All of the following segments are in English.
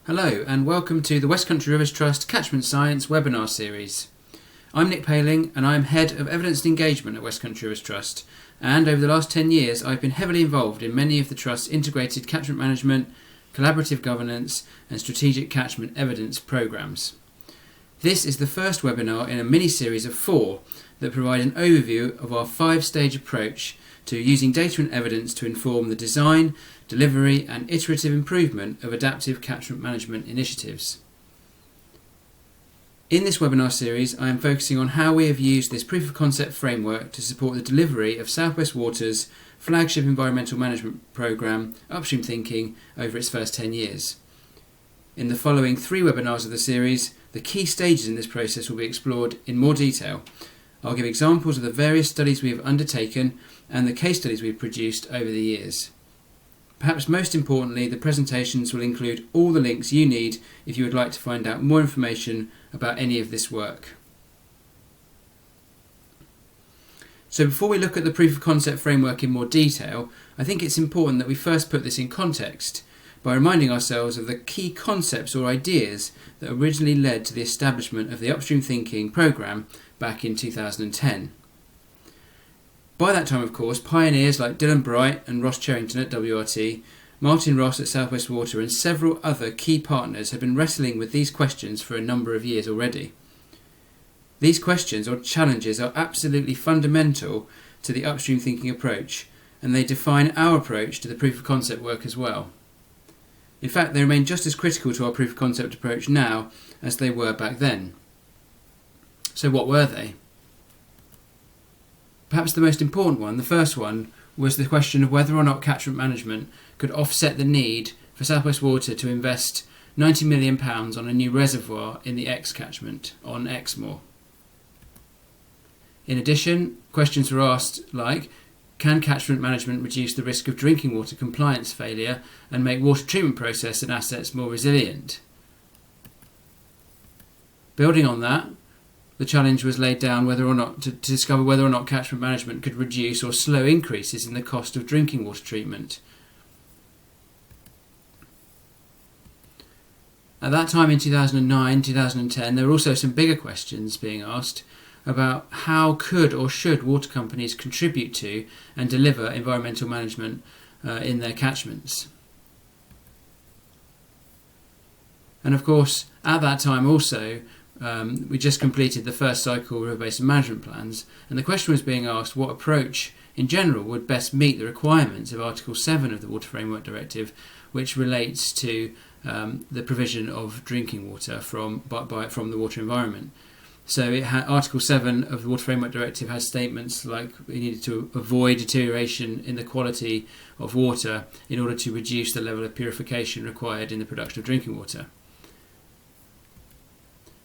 Hello and welcome to the West Country Rivers Trust Catchment Science Webinar Series. I'm Nick Paling and I'm Head of Evidence and Engagement at West Country Rivers Trust, and over the last 10 years I've been heavily involved in many of the Trust's integrated catchment management, collaborative governance and strategic catchment evidence programmes. This is the first webinar in a mini-series of 4 that provide an overview of our 5-stage approach to using data and evidence to inform the design, delivery and iterative improvement of adaptive catchment management initiatives. In this webinar series, I am focusing on how we have used this proof of concept framework to support the delivery of South West Water's flagship environmental management programme, Upstream Thinking, over its first 10 years. In the following 3 webinars of the series, the key stages in this process will be explored in more detail. I'll give examples of the various studies we have undertaken and the case studies we've produced over the years. Perhaps most importantly, the presentations will include all the links you need if you would like to find out more information about any of this work. So before we look at the proof of concept framework in more detail, I think it's important that we first put this in context by reminding ourselves of the key concepts or ideas that originally led to the establishment of the Upstream Thinking programme back in 2010. By that time, of course, pioneers like Dylan Bright and Ross Cherrington at WRT, Martin Ross at South West Water and several other key partners had been wrestling with these questions for a number of years already. These questions or challenges are absolutely fundamental to the Upstream Thinking approach, and they define our approach to the proof of concept work as well. In fact, they remain just as critical to our proof of concept approach now as they were back then. So what were they? Perhaps the most important one, the first one, was the question of whether or not catchment management could offset the need for South West Water to invest £90 million on a new reservoir in the X catchment on Exmoor. In addition, questions were asked like, can catchment management reduce the risk of drinking water compliance failure and make water treatment process and assets more resilient? Building on that, the challenge was laid down whether or not to discover whether or not catchment management could reduce or slow increases in the cost of drinking water treatment. At that time in 2009-2010, there were also some bigger questions being asked about how could or should water companies contribute to and deliver environmental management in their catchments. And of course, at that time also, we just completed the first cycle of river basin management plans, and the question was being asked what approach in general would best meet the requirements of Article 7 of the Water Framework Directive, which relates to the provision of drinking water from the water environment. So Article 7 of the Water Framework Directive has statements like we needed to avoid deterioration in the quality of water in order to reduce the level of purification required in the production of drinking water.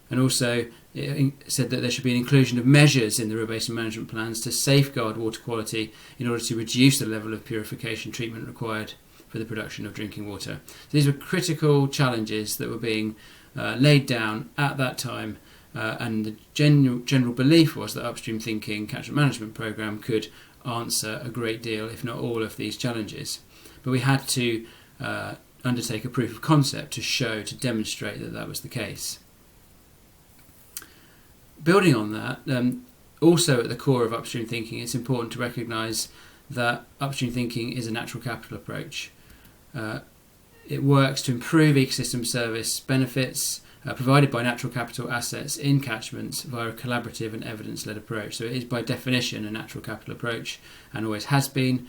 And also it said that there should be an inclusion of measures in the river basin management plans to safeguard water quality in order to reduce the level of purification treatment required for the production of drinking water. So these were critical challenges that were being laid down at that time, and the general belief was that Upstream Thinking Catchment Management Programme could answer a great deal, if not all, of these challenges. But we had to undertake a proof of concept to demonstrate that that was the case. Building on that, also at the core of Upstream Thinking, it's important to recognise that Upstream Thinking is a natural capital approach. It works to improve ecosystem service benefits provided by natural capital assets in catchments via a collaborative and evidence-led approach. So it is by definition a natural capital approach and always has been.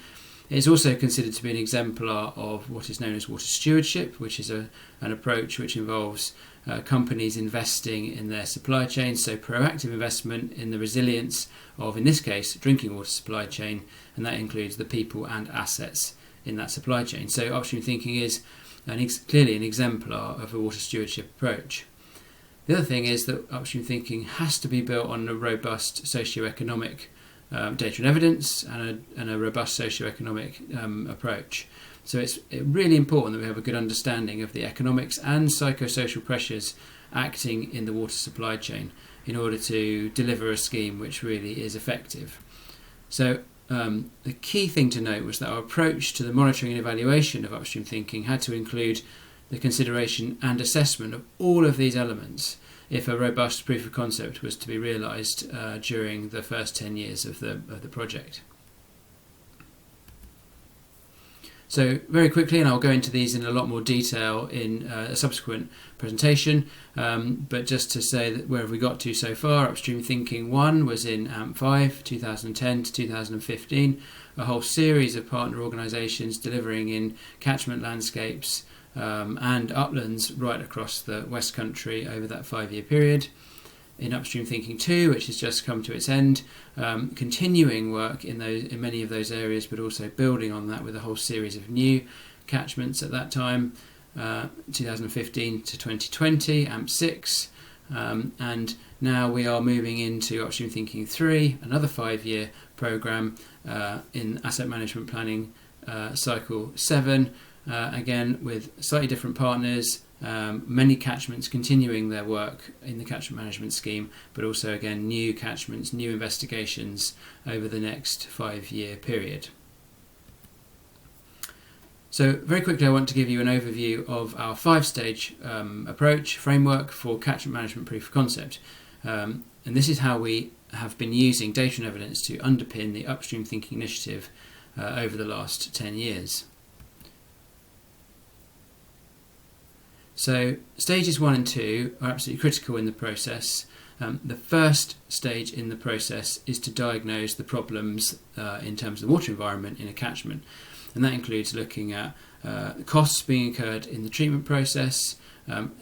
It is also considered to be an exemplar of what is known as water stewardship, which is an approach which involves companies investing in their supply chain, so proactive investment in the resilience of, in this case, drinking water supply chain, and that includes the people and assets in that supply chain. So Upstream Thinking is clearly an exemplar of a water stewardship approach. The other thing is that Upstream Thinking has to be built on a robust socio-economic data and evidence and a robust socio-economic approach. So it's really important that we have a good understanding of the economics and psychosocial pressures acting in the water supply chain in order to deliver a scheme which really is effective. So the key thing to note was that our approach to the monitoring and evaluation of Upstream Thinking had to include the consideration and assessment of all of these elements if a robust proof of concept was to be realised during the first 10 years of the project. So very quickly, and I'll go into these in a lot more detail in a subsequent presentation, but just to say that where have we got to so far. Upstream Thinking 1 was in AMP5, 2010 to 2015, a whole series of partner organisations delivering in catchment landscapes and uplands right across the West Country over that 5-year period. In Upstream Thinking 2, which has just come to its end, continuing work in many of those areas, but also building on that with a whole series of new catchments at that time, 2015 to 2020, AMP6, and now we are moving into Upstream Thinking 3, another 5-year programme in Asset Management Planning Cycle 7, again with slightly different partners, many catchments continuing their work in the catchment management scheme, but also again new catchments, new investigations over the next 5-year period. So very quickly I want to give you an overview of our 5-stage approach framework for catchment management proof of concept, and this is how we have been using data and evidence to underpin the Upstream Thinking initiative over the last 10 years. So stages 1 and 2 are absolutely critical in the process. The first stage in the process is to diagnose the problems in terms of the water environment in a catchment, and that includes looking at costs being incurred in the treatment process,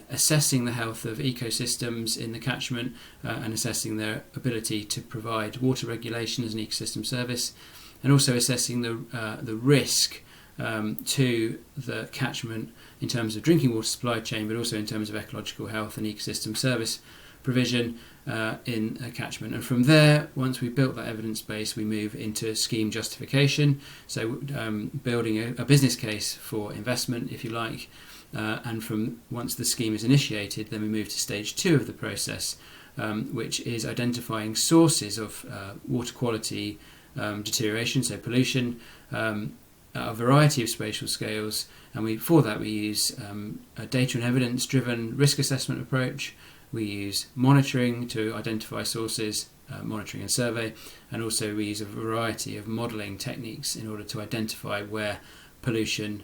assessing the health of ecosystems in the catchment and assessing their ability to provide water regulation as an ecosystem service, and also assessing the risk to the catchment in terms of drinking water supply chain, but also in terms of ecological health and ecosystem service provision in a catchment. And from there, once we've built that evidence base, we move into scheme justification, so building a business case for investment, if you like, and from once the scheme is initiated, then we move to stage 2 of the process, which is identifying sources of water quality deterioration, so pollution, a variety of spatial scales, and for that we use a data and evidence driven risk assessment approach. We use monitoring to identify sources, monitoring and survey, and also we use a variety of modelling techniques in order to identify where pollution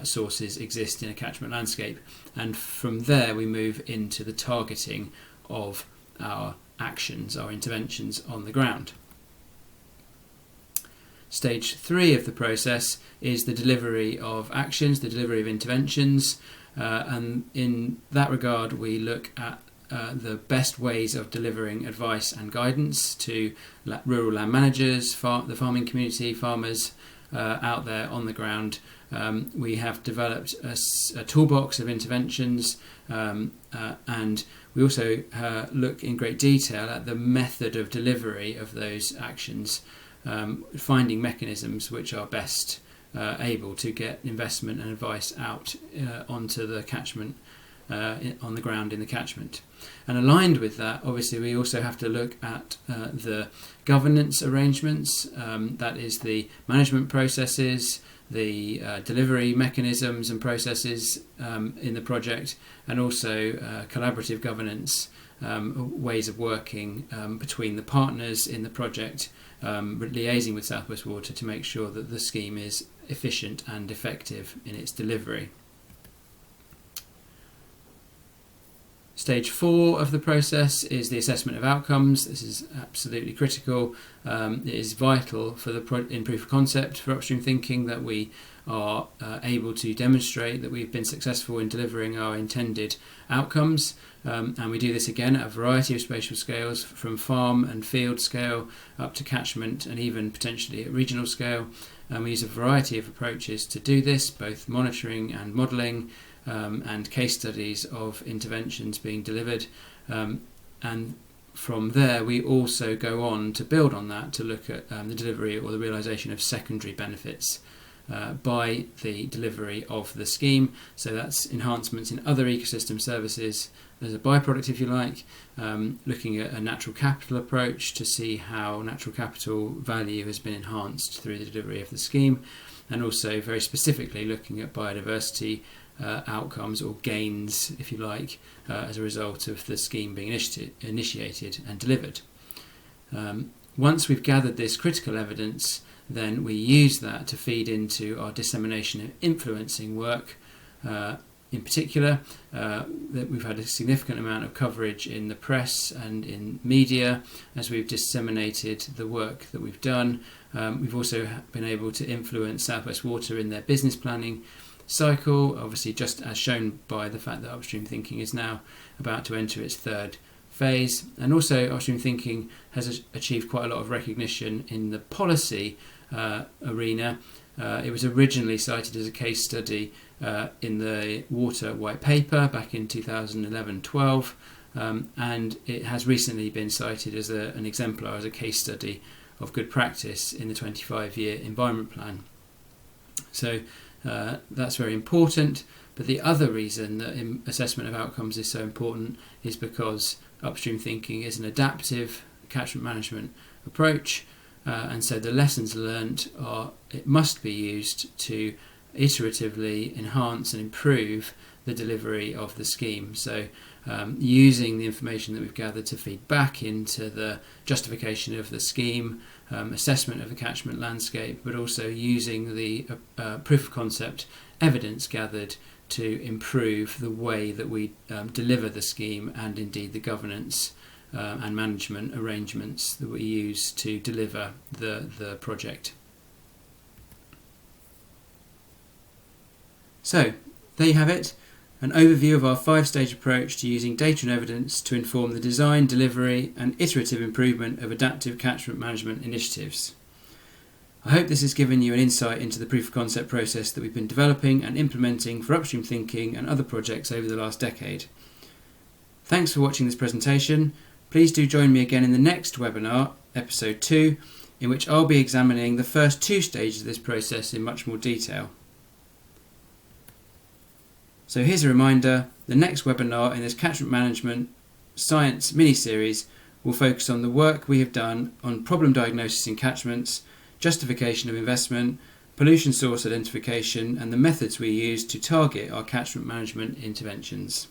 sources exist in a catchment landscape, and from there we move into the targeting of our actions, our interventions on the ground. Stage 3 of the process is the delivery of actions, the delivery of interventions, and in that regard we look at the best ways of delivering advice and guidance to rural land managers, the farming community, farmers out there on the ground. We have developed a toolbox of interventions, and we also look in great detail at the method of delivery of those actions, finding mechanisms which are best able to get investment and advice out onto the catchment, on the ground in the catchment. And aligned with that, obviously we also have to look at the governance arrangements, that is the management processes, the delivery mechanisms and processes in the project, and also collaborative governance, ways of working between the partners in the project, liaising with South West Water to make sure that the scheme is efficient and effective in its delivery. Stage 4 of the process is the assessment of outcomes. This is absolutely critical. It is vital for in proof of concept for Upstream Thinking that we are able to demonstrate that we've been successful in delivering our intended outcomes, and we do this again at a variety of spatial scales, from farm and field scale up to catchment and even potentially at regional scale. And we use a variety of approaches to do this, both monitoring and modelling, and case studies of interventions being delivered, and from there we also go on to build on that to look at the delivery or the realisation of secondary benefits by the delivery of the scheme. So that's enhancements in other ecosystem services as a byproduct, if you like, looking at a natural capital approach to see how natural capital value has been enhanced through the delivery of the scheme, and also very specifically looking at biodiversity outcomes or gains, if you like, as a result of the scheme being initiated and delivered. Once we've gathered this critical evidence, then we use that to feed into our dissemination and influencing work. In particular, that we've had a significant amount of coverage in the press and in media as we've disseminated the work that we've done. We've also been able to influence South West Water in their business planning cycle, obviously just as shown by the fact that Upstream Thinking is now about to enter its third phase. And also Upstream Thinking has achieved quite a lot of recognition in the policy arena. It was originally cited as a case study in the Water White Paper back in 2011-12, and it has recently been cited as an exemplar, as a case study of good practice in the 25-year Environment Plan. So that's very important, but the other reason that assessment of outcomes is so important is because Upstream Thinking is an adaptive catchment management approach, and so the lessons learnt it must be used to iteratively enhance and improve the delivery of the scheme. So using the information that we've gathered to feed back into the justification of the scheme, assessment of the catchment landscape, but also using the proof of concept evidence gathered to improve the way that we deliver the scheme, and indeed the governance and management arrangements that we use to deliver the project. So, there you have it, an overview of our 5-stage approach to using data and evidence to inform the design, delivery and iterative improvement of adaptive catchment management initiatives. I hope this has given you an insight into the proof of concept process that we've been developing and implementing for Upstream Thinking and other projects over the last decade. Thanks for watching this presentation. Please do join me again in the next webinar, episode 2, in which I'll be examining the first 2 stages of this process in much more detail. So here's a reminder, the next webinar in this catchment management science mini-series will focus on the work we have done on problem diagnosis in catchments, justification of investment, pollution source identification and the methods we use to target our catchment management interventions.